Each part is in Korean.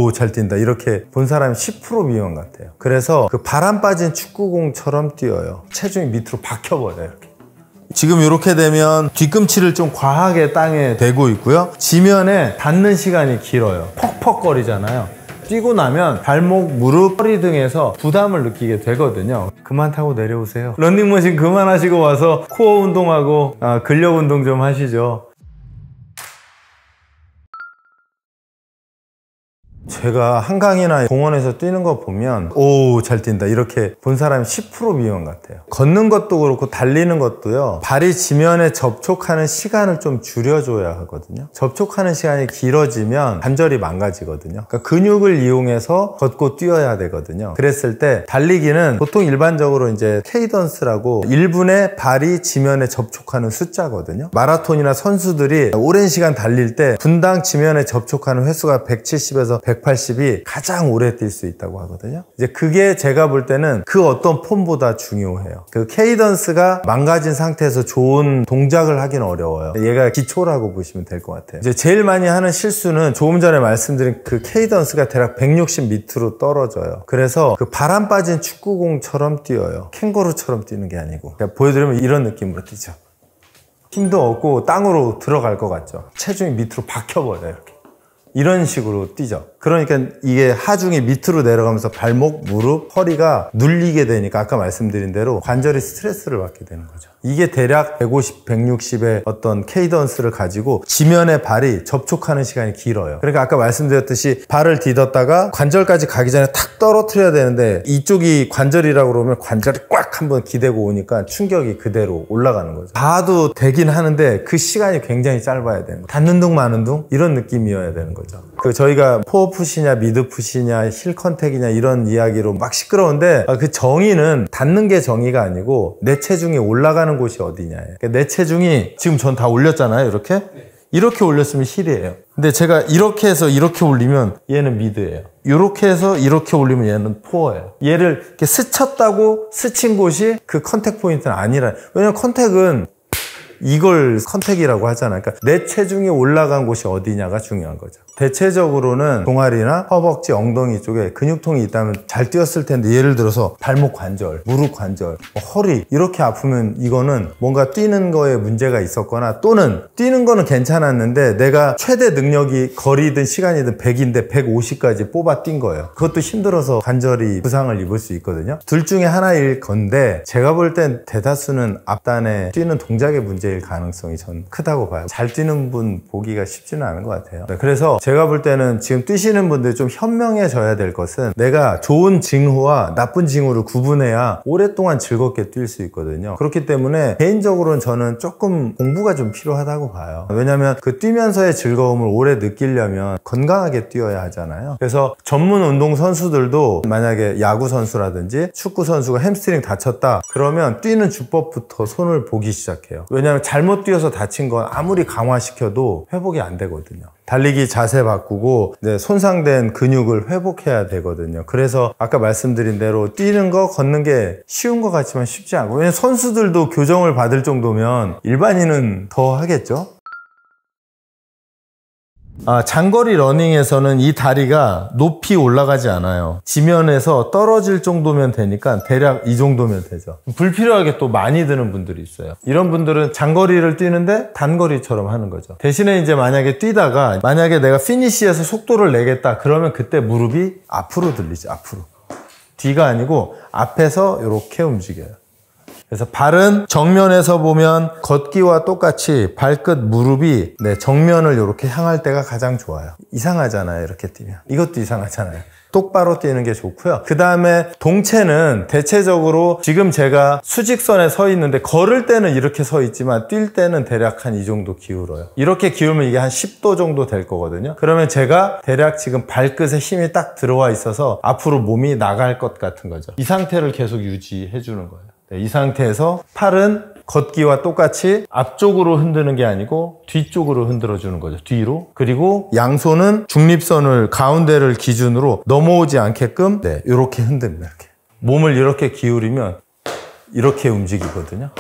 오, 잘 뛴다 이렇게 본 사람이 10% 미만 같아요. 그래서 그 바람 빠진 축구공처럼 뛰어요. 체중이 밑으로 박혀버려요. 이렇게. 지금 이렇게 되면 뒤꿈치를 좀 과하게 땅에 대고 있고요. 지면에 닿는 시간이 길어요. 퍽퍽거리잖아요. 뛰고 나면 발목, 무릎, 허리 등에서 부담을 느끼게 되거든요. 그만 타고 내려오세요. 런닝머신 그만하시고 와서 코어 운동하고 근력 운동 좀 하시죠. 제가 한강이나 공원에서 뛰는 거 보면 오, 잘 뛴다 이렇게 본 사람이 10% 미만 같아요. 걷는 것도 그렇고 달리는 것도요, 발이 지면에 접촉하는 시간을 좀 줄여줘야 하거든요. 접촉하는 시간이 길어지면 관절이 망가지거든요. 그러니까 근육을 이용해서 걷고 뛰어야 되거든요. 그랬을 때 달리기는 보통 일반적으로 이제 케이던스라고 1분에 발이 지면에 접촉하는 숫자거든요. 마라톤이나 선수들이 오랜 시간 달릴 때 분당 지면에 접촉하는 횟수가 170에서 180이 가장 오래 뛸 수 있다고 하거든요. 이제 그게 제가 볼 때는 그 어떤 폼보다 중요해요. 그 케이던스가 망가진 상태에서 좋은 동작을 하기는 어려워요. 얘가 기초라고 보시면 될 것 같아요. 이제 제일 많이 하는 실수는 조금 전에 말씀드린 그 케이던스가 대략 160 밑으로 떨어져요. 그래서 그 바람 빠진 축구공처럼 뛰어요. 캥거루처럼 뛰는 게 아니고. 그러니까 보여드리면 이런 느낌으로 뛰죠. 힘도 없고 땅으로 들어갈 것 같죠. 체중이 밑으로 박혀버려요. 이렇게. 이런 식으로 뛰죠. 그러니까 이게 하중이 밑으로 내려가면서 발목, 무릎, 허리가 눌리게 되니까 아까 말씀드린 대로 관절이 스트레스를 받게 되는 거죠. 이게 대략 150, 160의 어떤 케이던스를 가지고 지면에 발이 접촉하는 시간이 길어요. 그러니까 아까 말씀드렸듯이 발을 디뎠다가 관절까지 가기 전에 탁 떨어뜨려야 되는데 이쪽이 관절이라고 그러면 관절이 꽉 한번 기대고 오니까 충격이 그대로 올라가는 거죠. 닿아도 되긴 하는데 그 시간이 굉장히 짧아야 되는 거예요. 닿는 둥 마는 둥 이런 느낌이어야 되는 거죠. 그 저희가 포어풋이냐 미드풋이냐 힐 컨택이냐 이런 이야기로 막 시끄러운데 그 정의는 닿는 게 정의가 아니고 내 체중이 올라가는 곳이 어디냐예요. 그러니까 내 체중이 지금 전 다 올렸잖아요. 이렇게 이렇게 올렸으면 힐이에요. 근데 제가 이렇게 해서 이렇게 올리면 얘는 미드예요. 이렇게 해서 이렇게 올리면 얘는 포어예요. 얘를 이렇게 스쳤다고 스친 곳이 그 컨택 포인트는 아니라. 왜냐면 컨택은 이걸 컨택이라고 하잖아요. 그러니까 내 체중이 올라간 곳이 어디냐가 중요한 거죠. 대체적으로는 종아리나 허벅지, 엉덩이 쪽에 근육통이 있다면 잘 뛰었을 텐데 예를 들어서 발목 관절, 무릎 관절, 허리 이렇게 아프면 이거는 뭔가 뛰는 거에 문제가 있었거나 또는 뛰는 거는 괜찮았는데 내가 최대 능력이 거리든 시간이든 100인데 150까지 뽑아 뛴 거예요. 그것도 힘들어서 관절이 부상을 입을 수 있거든요. 둘 중에 하나일 건데 제가 볼 땐 대다수는 앞단에 뛰는 동작의 문제일 가능성이 전 크다고 봐요. 잘 뛰는 분 보기가 쉽지는 않은 것 같아요. 그래서 제가 볼 때는 지금 뛰시는 분들 좀 현명해져야 될 것은 내가 좋은 징후와 나쁜 징후를 구분해야 오랫동안 즐겁게 뛸 수 있거든요. 그렇기 때문에 개인적으로는 저는 조금 공부가 좀 필요하다고 봐요. 왜냐하면 그 뛰면서의 즐거움을 오래 느끼려면 건강하게 뛰어야 하잖아요. 그래서 전문 운동 선수들도 만약에 야구 선수라든지 축구 선수가 햄스트링 다쳤다 그러면 뛰는 주법부터 손을 보기 시작해요. 왜냐하면 잘못 뛰어서 다친 건 아무리 강화시켜도 회복이 안 되거든요. 달리기 자세 바꾸고 손상된 근육을 회복해야 되거든요. 그래서 아까 말씀드린 대로 뛰는 거 걷는 게 쉬운 것 같지만 쉽지 않고, 왜냐면 선수들도 교정을 받을 정도면 일반인은 더 하겠죠. 장거리 러닝에서는 이 다리가 높이 올라가지 않아요. 지면에서 떨어질 정도면 되니까 대략 이 정도면 되죠. 불필요하게 또 많이 드는 분들이 있어요. 이런 분들은 장거리를 뛰는데 단거리처럼 하는 거죠. 대신에 이제 만약에 뛰다가 만약에 내가 피니시에서 속도를 내겠다 그러면 그때 무릎이 앞으로 들리죠. 앞으로. 뒤가 아니고 앞에서 이렇게 움직여요. 그래서 발은 정면에서 보면 걷기와 똑같이 발끝, 무릎이 정면을 이렇게 향할 때가 가장 좋아요. 이상하잖아요, 이렇게 뛰면. 이것도 이상하잖아요. 똑바로 뛰는 게 좋고요. 그 다음에 동체는 대체적으로 지금 제가 수직선에 서 있는데 걸을 때는 이렇게 서 있지만 뛸 때는 대략 한 이 정도 기울어요. 이렇게 기울면 이게 한 10도 정도 될 거거든요. 그러면 제가 대략 지금 발끝에 힘이 딱 들어와 있어서 앞으로 몸이 나갈 것 같은 거죠. 이 상태를 계속 유지해 주는 거예요. 이 상태에서 팔은 걷기와 똑같이 앞쪽으로 흔드는 게 아니고 뒤쪽으로 흔들어 주는 거죠. 뒤로. 그리고 양손은 중립선을 가운데를 기준으로 넘어오지 않게끔 이렇게 흔듭니다. 이렇게. 몸을 이렇게 기울이면 이렇게 움직이거든요.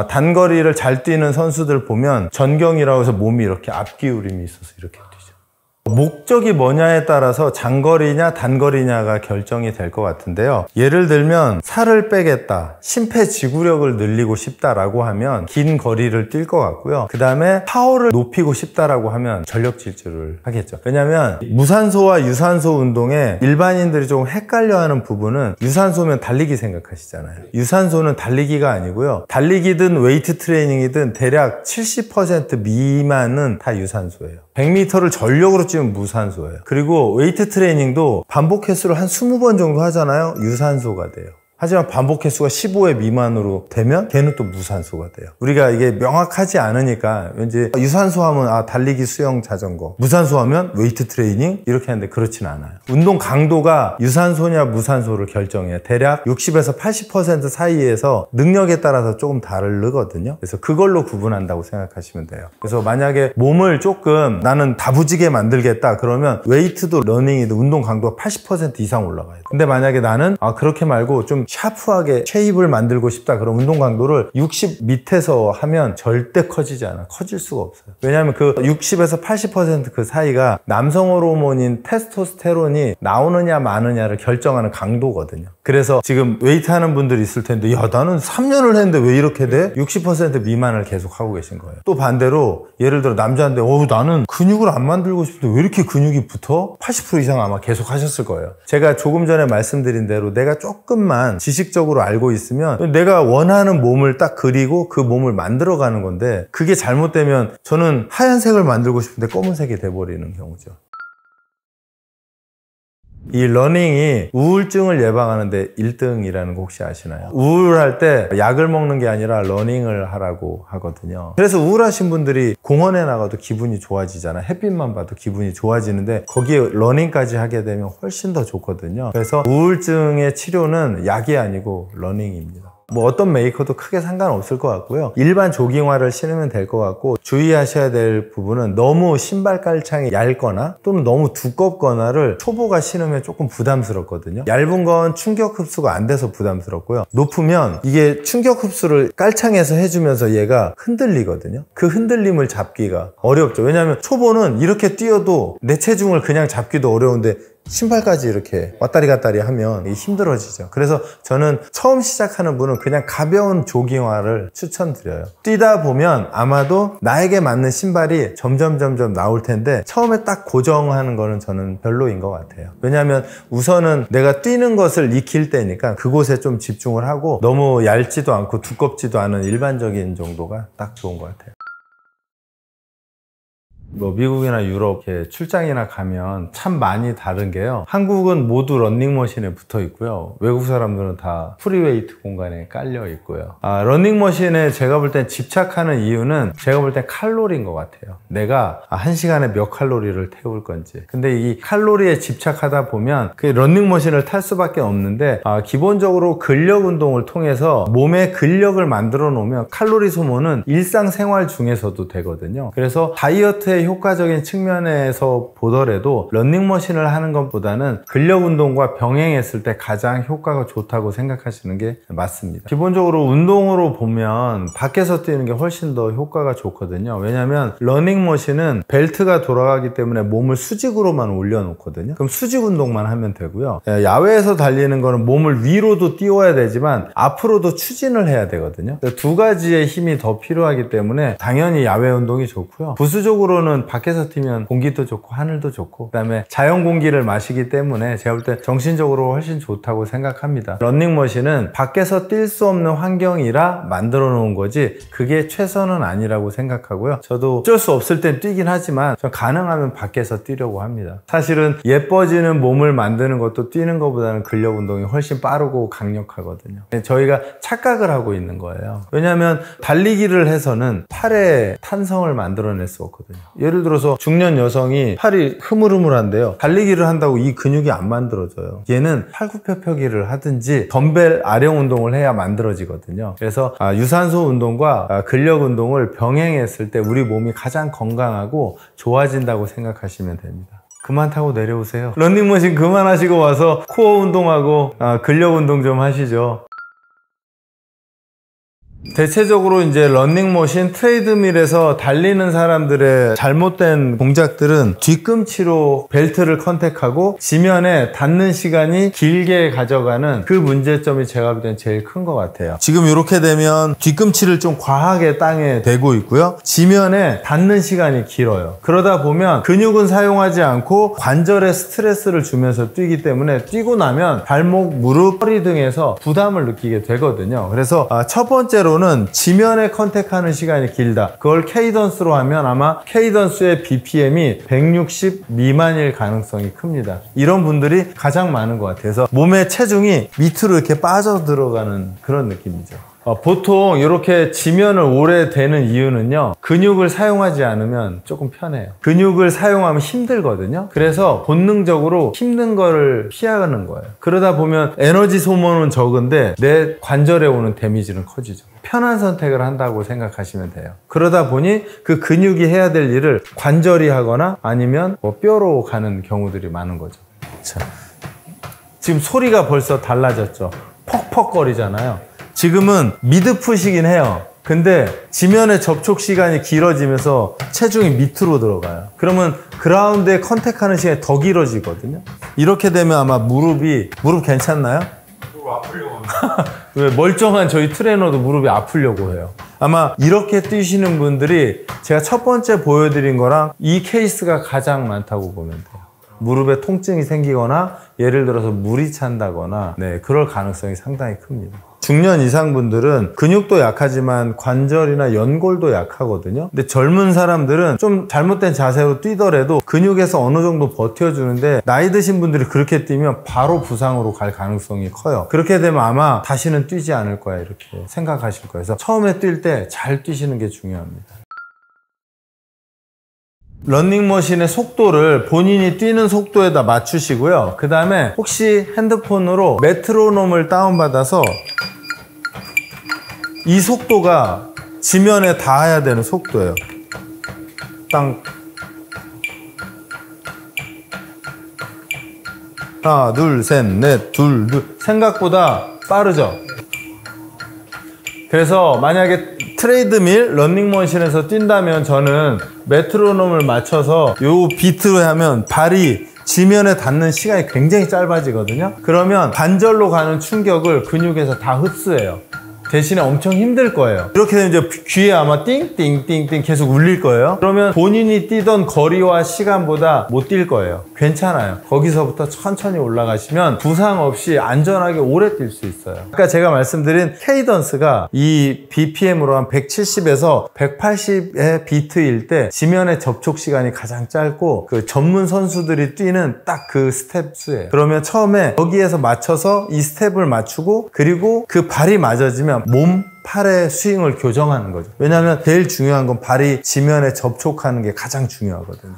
단거리를 잘 뛰는 선수들 보면 전경이라고 해서 몸이 이렇게 앞기울임이 있어서 이렇게 뛰죠. 목적이 뭐냐에 따라서 장거리냐 단거리냐가 결정이 될 것 같은데요. 예를 들면 살을 빼겠다, 심폐지구력을 늘리고 싶다라고 하면 긴 거리를 뛸 것 같고요. 그 다음에 파워를 높이고 싶다라고 하면 전력 질주를 하겠죠. 왜냐하면 무산소와 유산소 운동에 일반인들이 조금 헷갈려하는 부분은 유산소면 달리기 생각하시잖아요. 유산소는 달리기가 아니고요. 달리기든 웨이트 트레이닝이든 대략 70% 미만은 다 유산소예요. 100m를 전력으로 뛰면 무산소예요. 그리고 웨이트 트레이닝도 반복 횟수를 한 20번 정도 하잖아요. 유산소가 돼요. 하지만 반복 횟수가 15회 미만으로 되면 걔는 또 무산소가 돼요. 우리가 이게 명확하지 않으니까 왠지 유산소 하면 달리기, 수영, 자전거, 무산소 하면 웨이트 트레이닝 이렇게 하는데 그렇진 않아요. 운동 강도가 유산소냐 무산소를 결정해요. 대략 60에서 80% 사이에서 능력에 따라서 조금 다르거든요. 그래서 그걸로 구분한다고 생각하시면 돼요. 그래서 만약에 몸을 조금 나는 다부지게 만들겠다 그러면 웨이트도 러닝이도 운동 강도가 80% 이상 올라가요. 근데 만약에 나는 그렇게 말고 좀 샤프하게 쉐입을 만들고 싶다 그럼 운동 강도를 60 밑에서 하면 절대 커지지 않아. 커질 수가 없어요. 왜냐하면 그 60에서 80% 그 사이가 남성 호르몬인 테스토스테론이 나오느냐 마느냐를 결정하는 강도거든요. 그래서 지금 웨이트 하는 분들이 있을 텐데 야 나는 3년을 했는데 왜 이렇게 돼? 60% 미만을 계속 하고 계신 거예요. 또 반대로 예를 들어 남자인데 나는 근육을 안 만들고 싶은데 왜 이렇게 근육이 붙어? 80% 이상 아마 계속 하셨을 거예요. 제가 조금 전에 말씀드린 대로 내가 조금만 지식적으로 알고 있으면 내가 원하는 몸을 딱 그리고 그 몸을 만들어가는 건데 그게 잘못되면 저는 하얀색을 만들고 싶은데 검은색이 돼버리는 경우죠. 이 러닝이 우울증을 예방하는데 1등이라는 거 혹시 아시나요? 우울할 때 약을 먹는 게 아니라 러닝을 하라고 하거든요. 그래서 우울하신 분들이 공원에 나가도 기분이 좋아지잖아요. 햇빛만 봐도 기분이 좋아지는데 거기에 러닝까지 하게 되면 훨씬 더 좋거든요. 그래서 우울증의 치료는 약이 아니고 러닝입니다. 어떤 메이커도 크게 상관없을 것 같고요. 일반 조깅화를 신으면 될 것 같고 주의하셔야 될 부분은 너무 신발 깔창이 얇거나 또는 너무 두껍거나를 초보가 신으면 조금 부담스럽거든요. 얇은 건 충격 흡수가 안 돼서 부담스럽고요. 높으면 이게 충격 흡수를 깔창에서 해주면서 얘가 흔들리거든요. 그 흔들림을 잡기가 어렵죠. 왜냐하면 초보는 이렇게 뛰어도 내 체중을 그냥 잡기도 어려운데 신발까지 이렇게 왔다리 갔다리 하면 힘들어지죠. 그래서 저는 처음 시작하는 분은 그냥 가벼운 조깅화를 추천드려요. 뛰다 보면 아마도 나에게 맞는 신발이 점점 나올 텐데 처음에 딱 고정하는 거는 저는 별로인 것 같아요. 왜냐하면 우선은 내가 뛰는 것을 익힐 때니까 그곳에 좀 집중을 하고 너무 얇지도 않고 두껍지도 않은 일반적인 정도가 딱 좋은 것 같아요. 미국이나 유럽 이렇게 출장이나 가면 참 많이 다른 게요. 한국은 모두 런닝머신에 붙어 있고요. 외국 사람들은 다 프리웨이트 공간에 깔려 있고요. 런닝머신에 제가 볼 땐 집착하는 이유는 제가 볼 땐 칼로리인 것 같아요. 내가 한 시간에 몇 칼로리를 태울 건지. 근데 이 칼로리에 집착하다 보면 그 런닝머신을 탈 수밖에 없는데 기본적으로 근력 운동을 통해서 몸에 근력을 만들어 놓으면 칼로리 소모는 일상생활 중에서도 되거든요. 그래서 다이어트에 효과적인 측면에서 보더라도 런닝머신을 하는 것보다는 근력 운동과 병행했을 때 가장 효과가 좋다고 생각하시는 게 맞습니다. 기본적으로 운동으로 보면 밖에서 뛰는 게 훨씬 더 효과가 좋거든요. 왜냐하면 런닝머신은 벨트가 돌아가기 때문에 몸을 수직으로만 올려놓거든요. 그럼 수직 운동만 하면 되고요. 야외에서 달리는 거는 몸을 위로도 띄워야 되지만 앞으로도 추진을 해야 되거든요. 두 가지의 힘이 더 필요하기 때문에 당연히 야외 운동이 좋고요. 부수적으로는 밖에서 뛰면 공기도 좋고 하늘도 좋고 그 다음에 자연 공기를 마시기 때문에 제가 볼 때 정신적으로 훨씬 좋다고 생각합니다. 런닝머신은 밖에서 뛸 수 없는 환경이라 만들어 놓은 거지 그게 최선은 아니라고 생각하고요. 저도 어쩔 수 없을 땐 뛰긴 하지만 저 가능하면 밖에서 뛰려고 합니다. 사실은 예뻐지는 몸을 만드는 것도 뛰는 것보다는 근력 운동이 훨씬 빠르고 강력하거든요. 저희가 착각을 하고 있는 거예요. 왜냐하면 달리기를 해서는 팔에 탄성을 만들어낼 수 없거든요. 예를 들어서 중년 여성이 팔이 흐물흐물한데요. 달리기를 한다고 이 근육이 안 만들어져요. 얘는 팔굽혀펴기를 하든지 덤벨 아령 운동을 해야 만들어지거든요. 그래서 유산소 운동과 근력 운동을 병행했을 때 우리 몸이 가장 건강하고 좋아진다고 생각하시면 됩니다. 그만 타고 내려오세요. 런닝머신 그만하시고 와서 코어 운동하고 근력 운동 좀 하시죠. 대체적으로 이제 러닝머신, 트레이드밀에서 달리는 사람들의 잘못된 동작들은 뒤꿈치로 벨트를 컨택하고 지면에 닿는 시간이 길게 가져가는 그 문제점이 제가 볼 땐 제일 큰 것 같아요. 지금 이렇게 되면 뒤꿈치를 좀 과하게 땅에 대고 있고요. 지면에 닿는 시간이 길어요. 그러다 보면 근육은 사용하지 않고 관절에 스트레스를 주면서 뛰기 때문에 뛰고 나면 발목, 무릎, 허리 등에서 부담을 느끼게 되거든요. 그래서 첫 번째로는 지면에 컨택하는 시간이 길다. 그걸 케이던스로 하면 아마 케이던스의 BPM이 160 미만일 가능성이 큽니다. 이런 분들이 가장 많은 것 같아요. 그래서 몸의 체중이 밑으로 이렇게 빠져 들어가는 그런 느낌이죠. 보통 이렇게 지면을 오래 대는 이유는요, 근육을 사용하지 않으면 조금 편해요. 근육을 사용하면 힘들거든요. 그래서 본능적으로 힘든 거를 피하는 거예요. 그러다 보면 에너지 소모는 적은데 내 관절에 오는 데미지는 커지죠. 편한 선택을 한다고 생각하시면 돼요. 그러다 보니 그 근육이 해야 될 일을 관절이 하거나 아니면 뼈로 가는 경우들이 많은 거죠. 자, 지금 소리가 벌써 달라졌죠. 퍽퍽거리잖아요. 지금은 미드풋이긴 해요. 근데 지면의 접촉 시간이 길어지면서 체중이 밑으로 들어가요. 그러면 그라운드에 컨택하는 시간이 더 길어지거든요. 이렇게 되면 아마 무릎 괜찮나요? 무릎 아프려고 왜 멀쩡한 저희 트레이너도 무릎이 아프려고 해요. 아마 이렇게 뛰시는 분들이 제가 첫 번째 보여드린 거랑 이 케이스가 가장 많다고 보면 돼요. 무릎에 통증이 생기거나 예를 들어서 물이 찬다거나 그럴 가능성이 상당히 큽니다. 중년 이상 분들은 근육도 약하지만 관절이나 연골도 약하거든요. 근데 젊은 사람들은 좀 잘못된 자세로 뛰더라도 근육에서 어느 정도 버텨주는데 나이 드신 분들이 그렇게 뛰면 바로 부상으로 갈 가능성이 커요. 그렇게 되면 아마 다시는 뛰지 않을 거야 이렇게 생각하실 거예요. 그래서 처음에 뛸 때 잘 뛰시는 게 중요합니다. 러닝머신의 속도를 본인이 뛰는 속도에다 맞추시고요. 그 다음에 혹시 핸드폰으로 메트로놈을 다운받아서 이 속도가 지면에 닿아야 되는 속도예요. 땅. 하나, 둘, 셋, 넷, 둘. 생각보다 빠르죠? 그래서 만약에 트레이드밀, 러닝머신에서 뛴다면 저는 메트로놈을 맞춰서 요 비트로 하면 발이 지면에 닿는 시간이 굉장히 짧아지거든요. 그러면 관절로 가는 충격을 근육에서 다 흡수해요. 대신에 엄청 힘들 거예요. 이렇게 되면 이제 귀에 아마 띵띵띵띵 계속 울릴 거예요. 그러면 본인이 뛰던 거리와 시간보다 못 뛸 거예요. 괜찮아요. 거기서부터 천천히 올라가시면 부상 없이 안전하게 오래 뛸 수 있어요. 아까 제가 말씀드린 케이던스가 이 BPM으로 한 170에서 180의 비트일 때 지면의 접촉 시간이 가장 짧고 그 전문 선수들이 뛰는 딱 그 스텝 수예요. 그러면 처음에 여기에서 맞춰서 이 스텝을 맞추고 그리고 그 발이 맞아지면 몸, 팔의 스윙을 교정하는 거죠. 왜냐하면 제일 중요한 건 발이 지면에 접촉하는 게 가장 중요하거든요.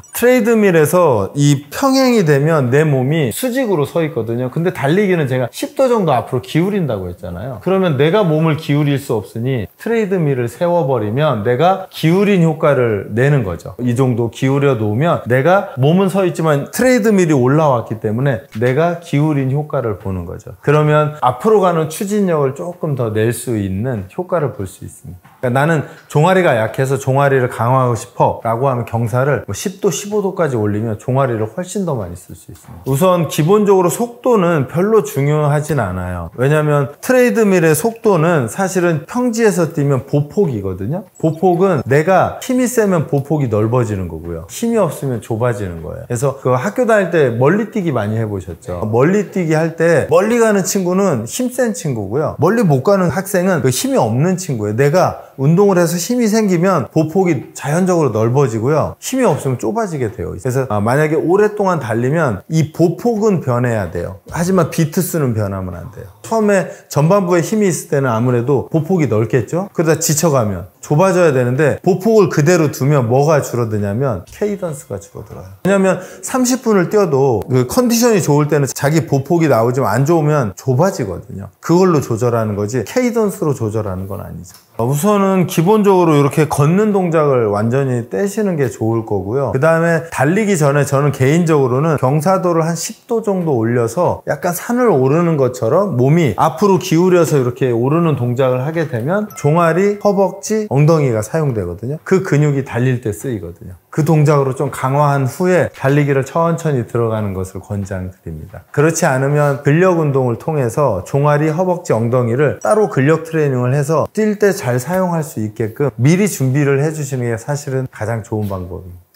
트레이드밀에서 이 평행이 되면 내 몸이 수직으로 서 있거든요. 근데 달리기는 제가 10도 정도 앞으로 기울인다고 했잖아요. 그러면 내가 몸을 기울일 수 없으니 트레이드밀을 세워버리면 내가 기울인 효과를 내는 거죠. 이 정도 기울여 놓으면 내가 몸은 서 있지만 트레이드밀이 올라왔기 때문에 내가 기울인 효과를 보는 거죠. 그러면 앞으로 가는 추진력을 조금 더 낼 수 있는 효과를 볼 수 있습니다. 그러니까 나는 종아리가 약해서 종아리를 강화하고 싶어 라고 하면 경사를 10도, 15도까지 올리면 종아리를 훨씬 더 많이 쓸 수 있습니다. 우선 기본적으로 속도는 별로 중요하진 않아요. 왜냐하면 트레이드밀의 속도는 사실은 평지에서 뛰면 보폭이거든요. 보폭은 내가 힘이 세면 보폭이 넓어지는 거고요. 힘이 없으면 좁아지는 거예요. 그래서 그 학교 다닐 때 멀리 뛰기 많이 해보셨죠? 멀리 뛰기 할 때 멀리 가는 친구는 힘센 친구고요. 멀리 못 가는 학생은 그 힘이 없는 친구예요. 내가 운동을 해서 힘이 생기면 보폭이 자연적으로 넓어지고요. 힘이 없으면 좁아지게 돼요. 그래서 만약에 오랫동안 달리면 이 보폭은 변해야 돼요. 하지만 비트수는 변하면 안 돼요. 처음에 전반부에 힘이 있을 때는 아무래도 보폭이 넓겠죠? 그러다 지쳐가면 좁아져야 되는데 보폭을 그대로 두면 뭐가 줄어드냐면 케이던스가 줄어들어요. 왜냐면 30분을 뛰어도 그 컨디션이 좋을 때는 자기 보폭이 나오지만 안 좋으면 좁아지거든요. 그걸로 조절하는 거지 케이던스로 조절하는 건 아니죠. 우선은 기본적으로 이렇게 걷는 동작을 완전히 떼시는 게 좋을 거고요. 그 다음에 달리기 전에 저는 개인적으로는 경사도를 한 10도 정도 올려서 약간 산을 오르는 것처럼 몸이 앞으로 기울여서 이렇게 오르는 동작을 하게 되면 종아리, 허벅지, 엉덩이가 사용되거든요. 그 근육이 달릴 때 쓰이거든요. 그 동작으로 좀 강화한 후에 달리기를 천천히 들어가는 것을 권장드립니다. 그렇지 않으면 근력 운동을 통해서 종아리, 허벅지, 엉덩이를 따로 근력 트레이닝을 해서 뛸 때 잘 사용할 수 있게끔 미리 준비를 해주시는 게 사실은 가장 좋은 방법입니다.